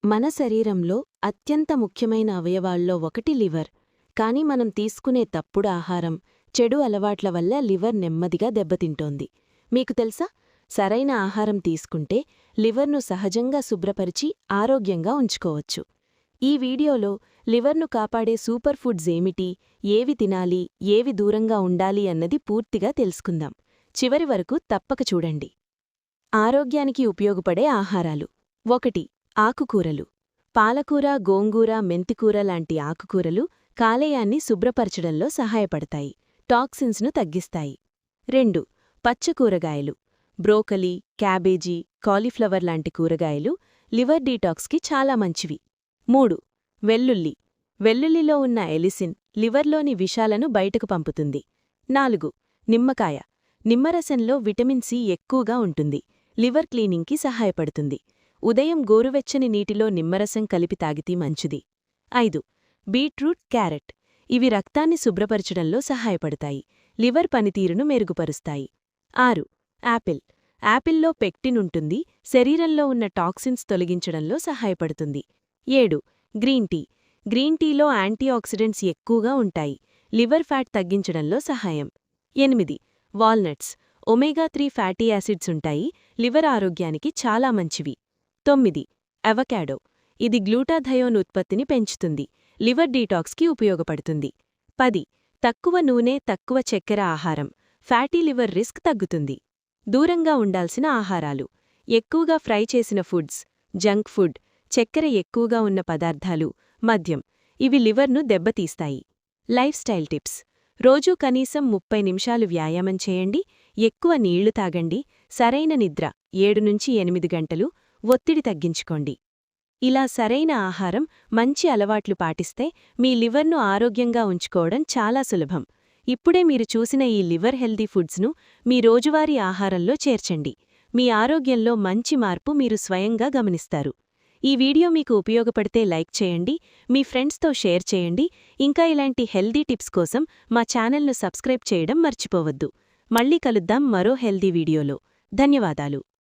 మన శరీరంలో అత్యంత ముఖ్యమైన అవయవాల్లో ఒకటి లివర్. కాని మనం తీసుకునే తప్పుడు ఆహారం, చెడు అలవాట్ల వల్ల లివర్ నెమ్మదిగా దెబ్బతింటోంది. మీకు తెలుసా? సరైన ఆహారం తీసుకుంటే లివర్ను సహజంగా శుభ్రపరిచి ఆరోగ్యంగా ఉంచుకోవచ్చు. ఈ వీడియోలో లివర్ను కాపాడే సూపర్ ఫుడ్స్ ఏమిటి, ఏవి తినాలి, ఏవి దూరంగా ఉండాలి అన్నది పూర్తిగా తెలుసుకుందాం. చివరి వరకు తప్పక చూడండి. ఆరోగ్యానికి ఉపయోగపడే ఆహారాలు. 1. ఆకుకూరలు. పాలకూర, గోంగూర, మెంతికూర లాంటి ఆకుకూరలు కాలేయాన్ని శుభ్రపరచడంలో సహాయపడతాయి, టాక్సిన్స్ను తగ్గిస్తాయి. 2. పచ్చకూరగాయలు. బ్రోకలీ, క్యాబేజీ, కాలీఫ్లవర్ లాంటి కూరగాయలు లివర్ డీటాక్స్కి చాలా మంచివి. 3. వెల్లుల్లి. వెల్లుల్లిలో ఉన్న ఎలిసిన్ లివర్లోని విషాలను బయటకు పంపుతుంది. 4. నిమ్మకాయ. నిమ్మరసంలో విటమిన్ సి ఎక్కువగా ఉంటుంది, లివర్ క్లీనింగ్కి సహాయపడుతుంది. ఉదయం గోరువెచ్చని నీటిలో నిమ్మరసం కలిపి తాగితే మంచిది. 5. Beetroot, carrot. ఇవి రక్తాన్ని శుభ్రపరచడంలో సహాయపడతాయి, లివర్ పనితీరును మెరుగుపరుస్తాయి. 6. యాపిల్. యాపిల్లో పెక్టిన్ ఉంటుంది, శరీరంలో ఉన్న టాక్సిన్స్ తొలగించడంలో సహాయపడుతుంది. 7. Green tea. గ్రీన్ టీలో యాంటీఆక్సిడెంట్స్ ఎక్కువగా ఉంటాయి, లివర్ ఫ్యాట్ తగ్గించడంలో సహాయం. 8. వాల్నట్స్. ఒమేగా-3 ఫ్యాటీ యాసిడ్స్ ఉంటాయి, లివర్ ఆరోగ్యానికి చాలా మంచివి. 9. అవకాడో. ఇది గ్లూటాథయోన్ ఉత్పత్తిని పెంచుతుంది, లివర్ డీటాక్స్కి ఉపయోగపడుతుంది. 10. తక్కువ నూనె, తక్కువ చక్కెర ఆహారం. ఫ్యాటీ లివర్ రిస్క్ తగ్గుతుంది. దూరంగా ఉండాల్సిన ఆహారాలు. ఎక్కువగా ఫ్రై చేసిన ఫుడ్స్, జంక్ ఫుడ్, చక్కెర ఎక్కువగా ఉన్న పదార్థాలు, మద్యం. ఇవి లివర్ను దెబ్బతీస్తాయి. Life style tips. రోజూ కనీసం 30 నిమిషాలు వ్యాయామం చేయండి, ఎక్కువ నీళ్లు తాగండి, సరైన నిద్ర 7-8 గంటలు, ఒత్తిడి తగ్గించుకోండి. ఇలా సరైన ఆహారం, మంచి అలవాట్లు పాటిస్తే మీ లివర్ను ఆరోగ్యంగా ఉంచుకోవడం చాలా సులభం. ఇప్పుడే మీరు చూసిన ఈ లివర్ హెల్దీ ఫుడ్స్ను మీ రోజువారీ ఆహారంలో చేర్చండి. మీ ఆరోగ్యంలో మంచి మార్పు మీరు స్వయంగా గమనిస్తారు. ఈ వీడియో మీకు ఉపయోగపడితే లైక్ చేయండి, మీ ఫ్రెండ్స్తో షేర్ చేయండి. ఇంకా ఇలాంటి హెల్దీ టిప్స్ కోసం మా ఛానల్ను సబ్స్క్రైబ్ చేయడం మర్చిపోవద్దు. మళ్ళీ కలుద్దాం మరో హెల్దీ వీడియోలో. ధన్యవాదాలు.